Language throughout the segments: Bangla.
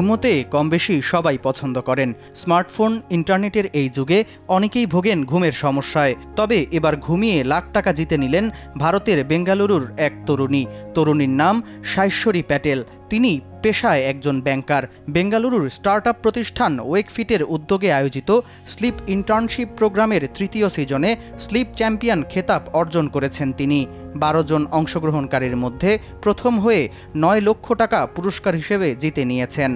ঘুমোতে কমবেশি সবাই পছন্দ করেন। স্মার্টফোন, ইন্টারনেটের এই যুগে অনেকেই ভোগেন ঘুমের সমস্যায়। তবে এবার ঘুমিয়ে লাখ টাকা জিতে নিলেন ভারতের বেঙ্গালুরুর এক তরুণীর নাম শাইশ্বরী প্যাটেল। তিনি পেশায় একজন ব্যাংকার। বেঙ্গালুরুর স্টার্টআপ প্রতিষ্ঠান ওয়েকফিটের উদ্যোগে আয়োজিত স্লিপ ইন্টার্নশিপ প্রোগ্রামের তৃতীয় সিজনে স্লিপ চ্যাম্পিয়ন খেতাব অর্জন করেছেন তিনি। 12 জন অংশগ্রহণকারীর মধ্যে প্রথম হয়ে 9 লক্ষ টাকা পুরস্কার হিসেবে জিতে নিয়েছেন।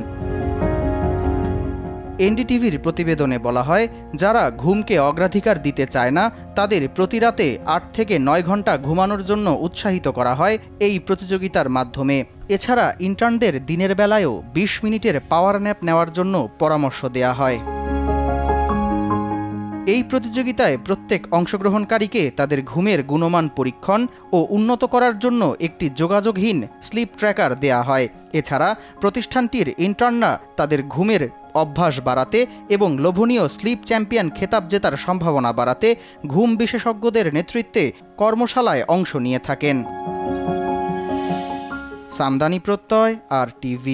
এনডিটিভির প্রতিবেদনে বলা হয়, যারা ঘুমকে অগ্রাধিকার দিতে চায় না তাদের প্রতি রাতে 8 থেকে 9 ঘন্টা ঘুমানোর জন্য উৎসাহিত করা হয় এই প্রতিযোগিতার মাধ্যমে। এছাড়া ইন্টার্নদের দিনের বেলায়ও 20 মিনিটের পাওয়ার ন্যাপ নেওয়ার জন্য পরামর্শ দেয়া হয়। এই প্রতিযোগিতায় প্রত্যেক অংশগ্রহণকারীকে তাদের ঘুমের গুণমান পরীক্ষণ ও উন্নত করার জন্য একটি যোগাযোগহীন স্লিপ ট্র্যাকার দেয়া হয়। এছাড়া প্রতিষ্ঠানটির ইন্টার্নরা তাদের ঘুমের অভ্যাস বাড়াতে এবং লোভনীয় স্লিপ চ্যাম্পিয়ন খেতাব জেতার সম্ভাবনা বাড়াতে ঘুম বিশেষজ্ঞদের নেতৃত্বে কর্মশালায় অংশ নিয়ে থাকেন। সামদানি প্রত্যয়, RTV।